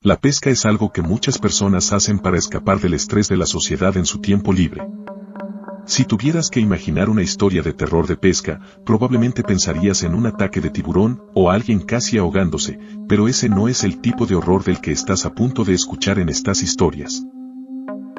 La pesca es algo que muchas personas hacen para escapar del estrés de la sociedad en su tiempo libre. Si tuvieras que imaginar una historia de terror de pesca, probablemente pensarías en un ataque de tiburón o alguien casi ahogándose, pero ese no es el tipo de horror del que estás a punto de escuchar en estas historias.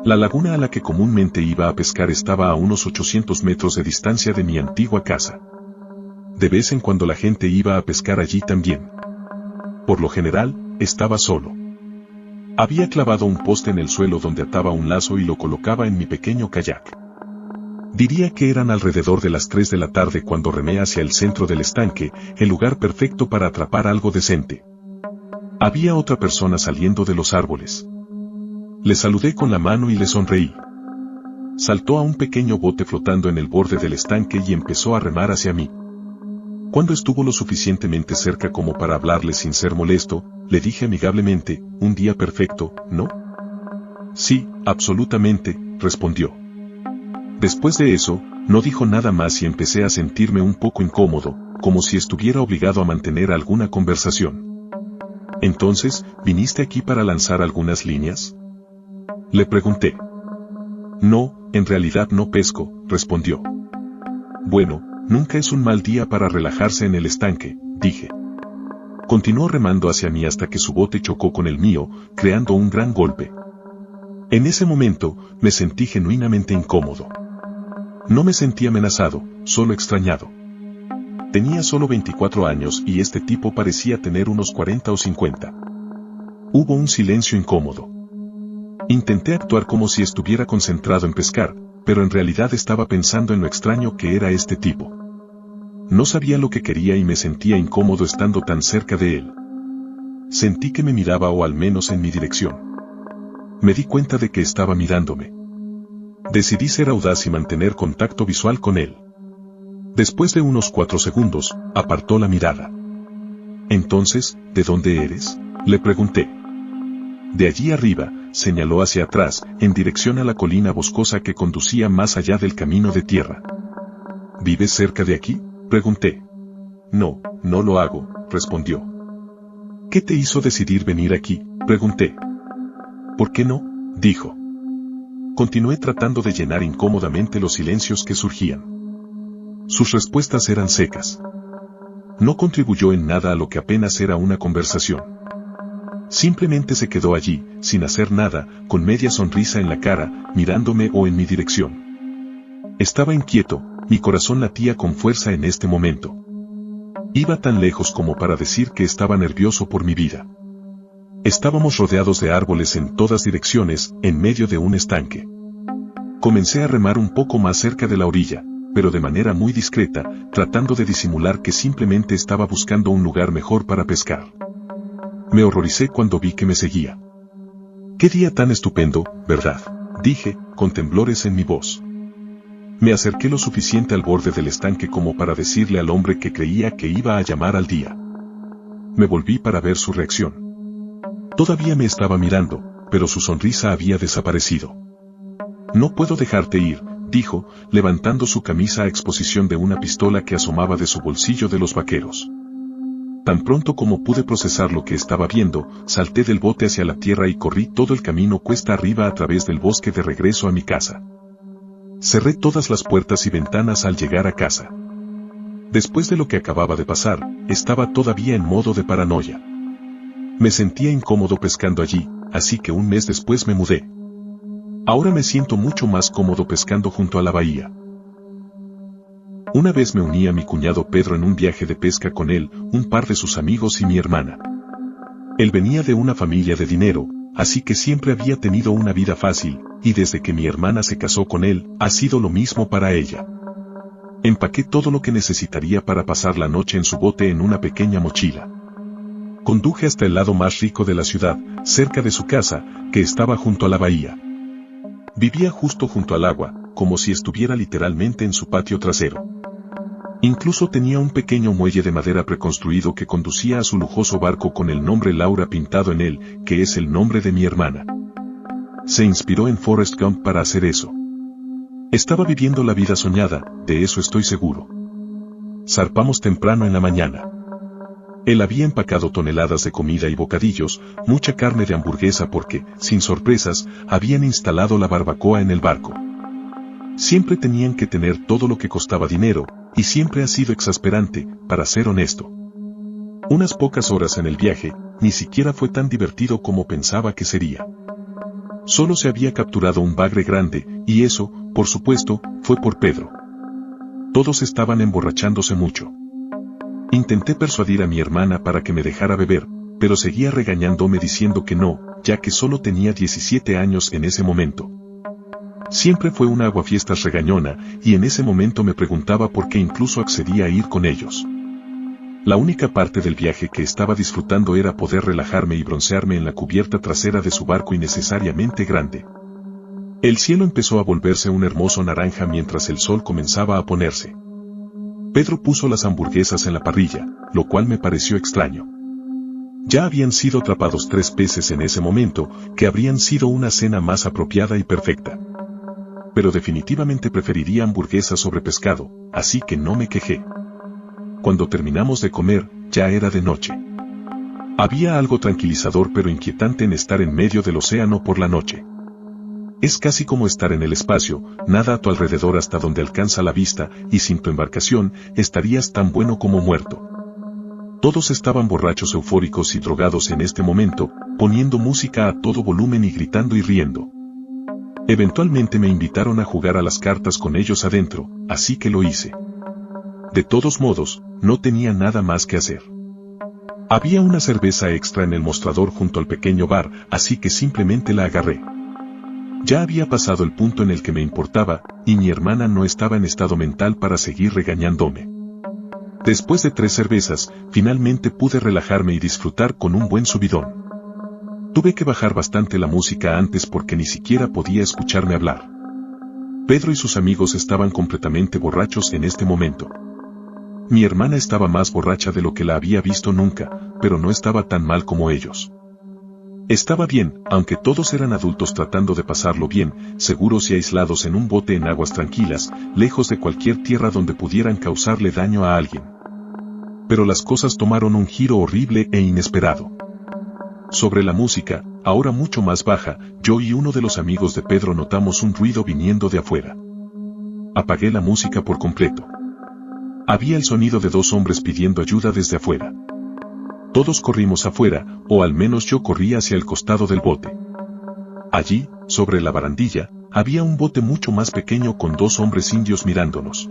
La laguna a la que comúnmente iba a pescar estaba a unos 800 metros de distancia de mi antigua casa. De vez en cuando la gente iba a pescar allí también. Por lo general, estaba solo. Había clavado un poste en el suelo donde ataba un lazo y lo colocaba en mi pequeño kayak. Diría que eran alrededor de las 3 de la tarde cuando remé hacia el centro del estanque, el lugar perfecto para atrapar algo decente. Había otra persona saliendo de los árboles. Le saludé con la mano y le sonreí. Saltó a un pequeño bote flotando en el borde del estanque y empezó a remar hacia mí. Cuando estuvo lo suficientemente cerca como para hablarle sin ser molesto, le dije amigablemente, «Un día perfecto, ¿no?» «Sí, absolutamente», respondió. Después de eso, no dijo nada más y empecé a sentirme un poco incómodo, como si estuviera obligado a mantener alguna conversación. «Entonces, ¿viniste aquí para lanzar algunas líneas?», le pregunté. «No, en realidad no pesco», respondió. «Bueno, nunca es un mal día para relajarse en el estanque», dije. Continuó remando hacia mí hasta que su bote chocó con el mío, creando un gran golpe. En ese momento, me sentí genuinamente incómodo. No me sentí amenazado, solo extrañado. Tenía solo 24 años y este tipo parecía tener unos 40 o 50. Hubo un silencio incómodo. Intenté actuar como si estuviera concentrado en pescar, pero en realidad estaba pensando en lo extraño que era este tipo. No sabía lo que quería y me sentía incómodo estando tan cerca de él. Sentí que me miraba o al menos en mi dirección. Me di cuenta de que estaba mirándome. Decidí ser audaz y mantener contacto visual con él. Después de unos 4 segundos, apartó la mirada. «Entonces, ¿de dónde eres?», le pregunté. «De allí arriba», señaló hacia atrás, en dirección a la colina boscosa que conducía más allá del camino de tierra. «¿Vives cerca de aquí?», pregunté. «No, no lo hago», respondió. «¿Qué te hizo decidir venir aquí?», pregunté. «¿Por qué no?», dijo. Continué tratando de llenar incómodamente los silencios que surgían. Sus respuestas eran secas. No contribuyó en nada a lo que apenas era una conversación. Simplemente se quedó allí, sin hacer nada, con media sonrisa en la cara, mirándome o en mi dirección. Estaba inquieto, mi corazón latía con fuerza en este momento. Iba tan lejos como para decir que estaba nervioso por mi vida. Estábamos rodeados de árboles en todas direcciones, en medio de un estanque. Comencé a remar un poco más cerca de la orilla, pero de manera muy discreta, tratando de disimular que simplemente estaba buscando un lugar mejor para pescar. Me horroricé cuando vi que me seguía. «Qué día tan estupendo, ¿verdad?», dije, con temblores en mi voz. Me acerqué lo suficiente al borde del estanque como para decirle al hombre que creía que iba a llamar al día. Me volví para ver su reacción. Todavía me estaba mirando, pero su sonrisa había desaparecido. «No puedo dejarte ir», dijo, levantando su camisa a exposición de una pistola que asomaba de su bolsillo de los vaqueros. Tan pronto como pude procesar lo que estaba viendo, salté del bote hacia la tierra y corrí todo el camino cuesta arriba a través del bosque de regreso a mi casa. Cerré todas las puertas y ventanas al llegar a casa. Después de lo que acababa de pasar, estaba todavía en modo de paranoia. Me sentía incómodo pescando allí, así que un mes después me mudé. Ahora me siento mucho más cómodo pescando junto a la bahía. Una vez me uní a mi cuñado Pedro en un viaje de pesca con él, un par de sus amigos y mi hermana. Él venía de una familia de dinero, así que siempre había tenido una vida fácil, y desde que mi hermana se casó con él, ha sido lo mismo para ella. Empaqué todo lo que necesitaría para pasar la noche en su bote en una pequeña mochila. Conduje hasta el lado más rico de la ciudad, cerca de su casa, que estaba junto a la bahía. Vivía justo junto al agua, como si estuviera literalmente en su patio trasero. Incluso tenía un pequeño muelle de madera preconstruido que conducía a su lujoso barco con el nombre Laura pintado en él, que es el nombre de mi hermana. Se inspiró en Forrest Gump para hacer eso. Estaba viviendo la vida soñada, de eso estoy seguro. Zarpamos temprano en la mañana. Él había empacado toneladas de comida y bocadillos, mucha carne de hamburguesa porque, sin sorpresas, habían instalado la barbacoa en el barco. Siempre tenían que tener todo lo que costaba dinero, y siempre ha sido exasperante, para ser honesto. Unas pocas horas en el viaje, ni siquiera fue tan divertido como pensaba que sería. Solo se había capturado un bagre grande, y eso, por supuesto, fue por Pedro. Todos estaban emborrachándose mucho. Intenté persuadir a mi hermana para que me dejara beber, pero seguía regañándome diciendo que no, ya que solo tenía 17 años en ese momento. Siempre fue una aguafiestas regañona, y en ese momento me preguntaba por qué incluso accedía a ir con ellos. La única parte del viaje que estaba disfrutando era poder relajarme y broncearme en la cubierta trasera de su barco innecesariamente grande. El cielo empezó a volverse un hermoso naranja mientras el sol comenzaba a ponerse. Pedro puso las hamburguesas en la parrilla, lo cual me pareció extraño. Ya habían sido atrapados 3 peces en ese momento, que habrían sido una cena más apropiada y perfecta. Pero definitivamente preferiría hamburguesas sobre pescado, así que no me quejé. Cuando terminamos de comer, ya era de noche. Había algo tranquilizador pero inquietante en estar en medio del océano por la noche. Es casi como estar en el espacio, nada a tu alrededor hasta donde alcanza la vista, y sin tu embarcación, estarías tan bueno como muerto. Todos estaban borrachos, eufóricos y drogados en este momento, poniendo música a todo volumen y gritando y riendo. Eventualmente me invitaron a jugar a las cartas con ellos adentro, así que lo hice. De todos modos, no tenía nada más que hacer. Había una cerveza extra en el mostrador junto al pequeño bar, así que simplemente la agarré. Ya había pasado el punto en el que me importaba, y mi hermana no estaba en estado mental para seguir regañándome. Después de 3 cervezas, finalmente pude relajarme y disfrutar con un buen subidón. Tuve que bajar bastante la música antes porque ni siquiera podía escucharme hablar. Pedro y sus amigos estaban completamente borrachos en este momento. Mi hermana estaba más borracha de lo que la había visto nunca, pero no estaba tan mal como ellos. Estaba bien, aunque todos eran adultos tratando de pasarlo bien, seguros y aislados en un bote en aguas tranquilas, lejos de cualquier tierra donde pudieran causarle daño a alguien. Pero las cosas tomaron un giro horrible e inesperado. Sobre la música, ahora mucho más baja, yo y uno de los amigos de Pedro notamos un ruido viniendo de afuera. Apagué la música por completo. Había el sonido de 2 hombres pidiendo ayuda desde afuera. Todos corrimos afuera, o al menos yo corrí hacia el costado del bote. Allí, sobre la barandilla, había un bote mucho más pequeño con 2 hombres indios mirándonos.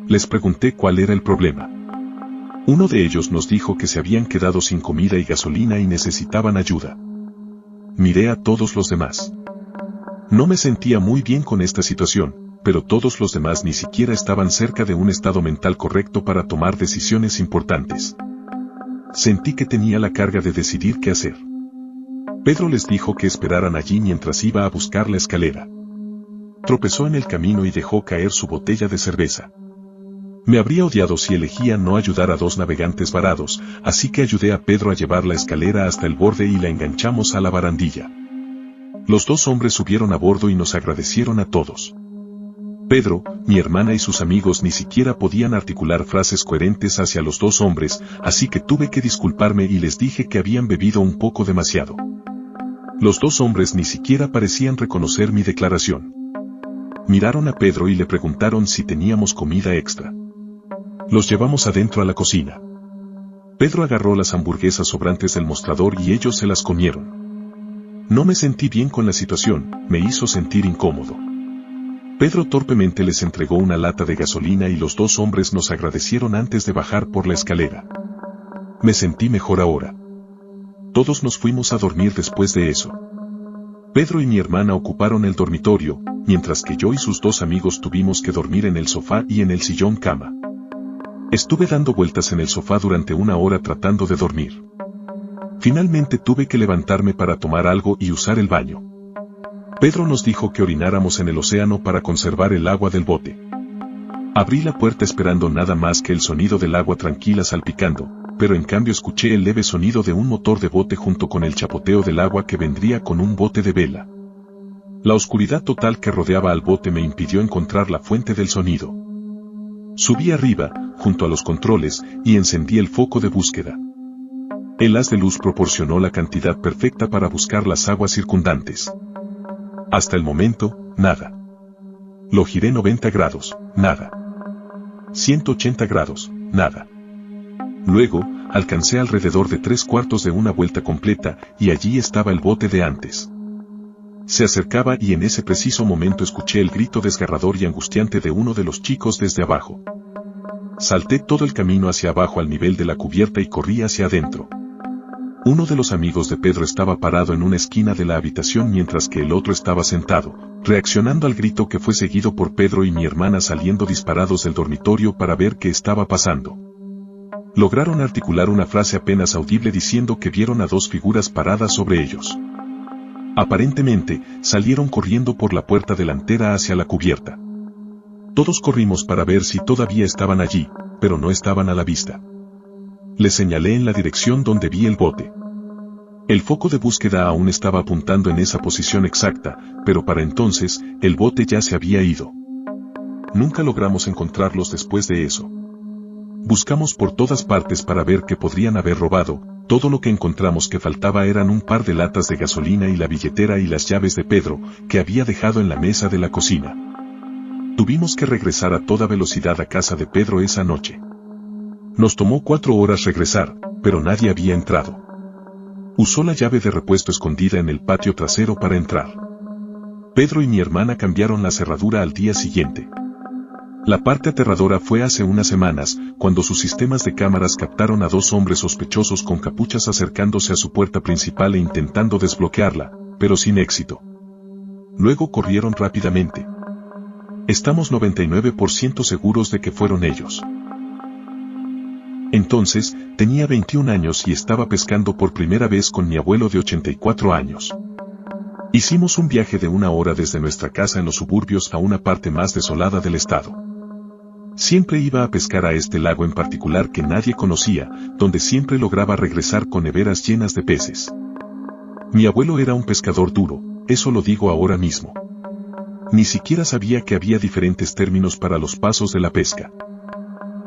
Les pregunté cuál era el problema. Uno de ellos nos dijo que se habían quedado sin comida y gasolina y necesitaban ayuda. Miré a todos los demás. No me sentía muy bien con esta situación, pero todos los demás ni siquiera estaban cerca de un estado mental correcto para tomar decisiones importantes. Sentí que tenía la carga de decidir qué hacer. Pedro les dijo que esperaran allí mientras iba a buscar la escalera. Tropezó en el camino y dejó caer su botella de cerveza. Me habría odiado si elegía no ayudar a 2 navegantes varados, así que ayudé a Pedro a llevar la escalera hasta el borde y la enganchamos a la barandilla. Los 2 hombres subieron a bordo y nos agradecieron a todos. Pedro, mi hermana y sus amigos ni siquiera podían articular frases coherentes hacia los 2 hombres, así que tuve que disculparme y les dije que habían bebido un poco demasiado. Los 2 hombres ni siquiera parecían reconocer mi declaración. Miraron a Pedro y le preguntaron si teníamos comida extra. Los llevamos adentro a la cocina. Pedro agarró las hamburguesas sobrantes del mostrador y ellos se las comieron. No me sentí bien con la situación, me hizo sentir incómodo. Pedro torpemente les entregó una lata de gasolina y los 2 hombres nos agradecieron antes de bajar por la escalera. Me sentí mejor ahora. Todos nos fuimos a dormir después de eso. Pedro y mi hermana ocuparon el dormitorio, mientras que yo y sus 2 amigos tuvimos que dormir en el sofá y en el sillón cama. Estuve dando vueltas en el sofá durante 1 hora tratando de dormir. Finalmente tuve que levantarme para tomar algo y usar el baño. Pedro nos dijo que orináramos en el océano para conservar el agua del bote. Abrí la puerta esperando nada más que el sonido del agua tranquila salpicando, pero en cambio escuché el leve sonido de un motor de bote junto con el chapoteo del agua que vendría con un bote de vela. La oscuridad total que rodeaba al bote me impidió encontrar la fuente del sonido. Subí arriba, junto a los controles, y encendí el foco de búsqueda. El haz de luz proporcionó la cantidad perfecta para buscar las aguas circundantes. Hasta el momento, nada. Lo giré 90 grados, nada. 180 grados, nada. Luego, alcancé alrededor de 3/4 de una vuelta completa, y allí estaba el bote de antes. Se acercaba y en ese preciso momento escuché el grito desgarrador y angustiante de uno de los chicos desde abajo. Salté todo el camino hacia abajo al nivel de la cubierta y corrí hacia adentro. Uno de los amigos de Pedro estaba parado en una esquina de la habitación mientras que el otro estaba sentado, reaccionando al grito que fue seguido por Pedro y mi hermana saliendo disparados del dormitorio para ver qué estaba pasando. Lograron articular una frase apenas audible diciendo que vieron a dos figuras paradas sobre ellos. Aparentemente, salieron corriendo por la puerta delantera hacia la cubierta. Todos corrimos para ver si todavía estaban allí, pero no estaban a la vista. Les señalé en la dirección donde vi el bote. El foco de búsqueda aún estaba apuntando en esa posición exacta, pero para entonces, el bote ya se había ido. Nunca logramos encontrarlos después de eso. Buscamos por todas partes para ver qué podrían haber robado. Todo lo que encontramos que faltaba eran un par de latas de gasolina y la billetera y las llaves de Pedro, que había dejado en la mesa de la cocina. Tuvimos que regresar a toda velocidad a casa de Pedro esa noche. Nos tomó 4 horas regresar, pero nadie había entrado. Usó la llave de repuesto escondida en el patio trasero para entrar. Pedro y mi hermana cambiaron la cerradura al día siguiente. La parte aterradora fue hace unas semanas, cuando sus sistemas de cámaras captaron a 2 hombres sospechosos con capuchas acercándose a su puerta principal e intentando desbloquearla, pero sin éxito. Luego corrieron rápidamente. Estamos 99% seguros de que fueron ellos. Entonces, tenía 21 años y estaba pescando por primera vez con mi abuelo de 84 años. Hicimos un viaje de 1 hora desde nuestra casa en los suburbios a una parte más desolada del estado. Siempre iba a pescar a este lago en particular que nadie conocía, donde siempre lograba regresar con neveras llenas de peces. Mi abuelo era un pescador duro, eso lo digo ahora mismo. Ni siquiera sabía que había diferentes términos para los pasos de la pesca.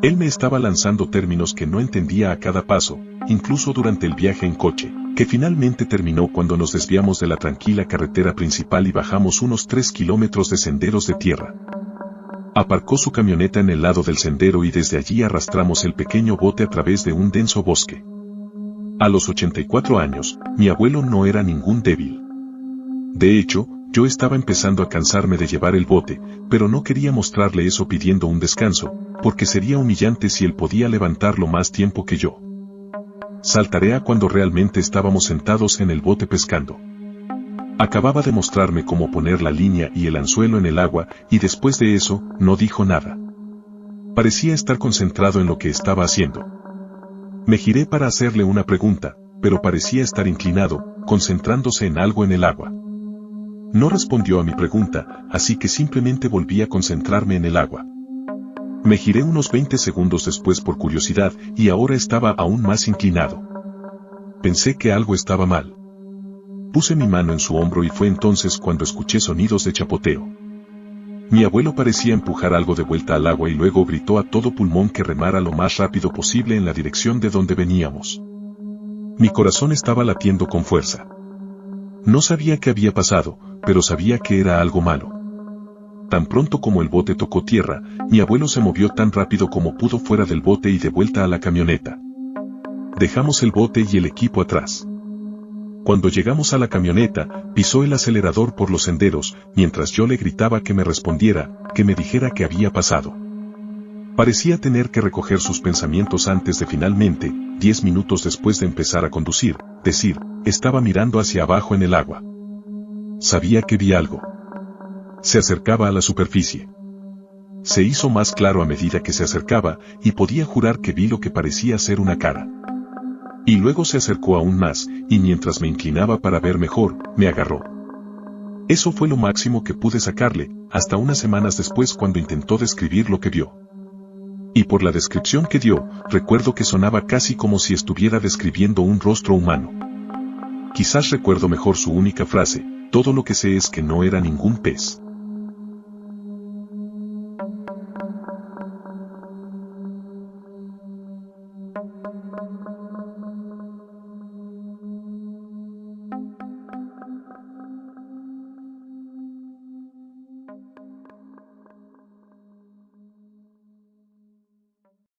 Él me estaba lanzando términos que no entendía a cada paso, incluso durante el viaje en coche, que finalmente terminó cuando nos desviamos de la tranquila carretera principal y bajamos unos 3 kilómetros de senderos de tierra. Aparcó su camioneta en el lado del sendero y desde allí arrastramos el pequeño bote a través de un denso bosque. A los 84 años, mi abuelo no era ningún débil. De hecho, yo estaba empezando a cansarme de llevar el bote, pero no quería mostrarle eso pidiendo un descanso, porque sería humillante si él podía levantarlo más tiempo que yo. Saltaré a cuando realmente estábamos sentados en el bote pescando. Acababa de mostrarme cómo poner la línea y el anzuelo en el agua, y después de eso, no dijo nada. Parecía estar concentrado en lo que estaba haciendo. Me giré para hacerle una pregunta, pero parecía estar inclinado, concentrándose en algo en el agua. No respondió a mi pregunta, así que simplemente volví a concentrarme en el agua. Me giré unos 20 segundos después por curiosidad, y ahora estaba aún más inclinado. Pensé que algo estaba mal. Puse mi mano en su hombro y fue entonces cuando escuché sonidos de chapoteo. Mi abuelo parecía empujar algo de vuelta al agua y luego gritó a todo pulmón que remara lo más rápido posible en la dirección de donde veníamos. Mi corazón estaba latiendo con fuerza. No sabía qué había pasado, pero sabía que era algo malo. Tan pronto como el bote tocó tierra, mi abuelo se movió tan rápido como pudo fuera del bote y de vuelta a la camioneta. Dejamos el bote y el equipo atrás. Cuando llegamos a la camioneta, pisó el acelerador por los senderos, mientras yo le gritaba que me respondiera, que me dijera qué había pasado. Parecía tener que recoger sus pensamientos antes de finalmente, 10 minutos después de empezar a conducir, decir, estaba mirando hacia abajo en el agua. Sabía que vi algo. Se acercaba a la superficie. Se hizo más claro a medida que se acercaba, y podía jurar que vi lo que parecía ser una cara. Y luego se acercó aún más, y mientras me inclinaba para ver mejor, me agarró. Eso fue lo máximo que pude sacarle, hasta unas semanas después cuando intentó describir lo que vio. Y por la descripción que dio, recuerdo que sonaba casi como si estuviera describiendo un rostro humano. Quizás recuerdo mejor su única frase, todo lo que sé es que no era ningún pez.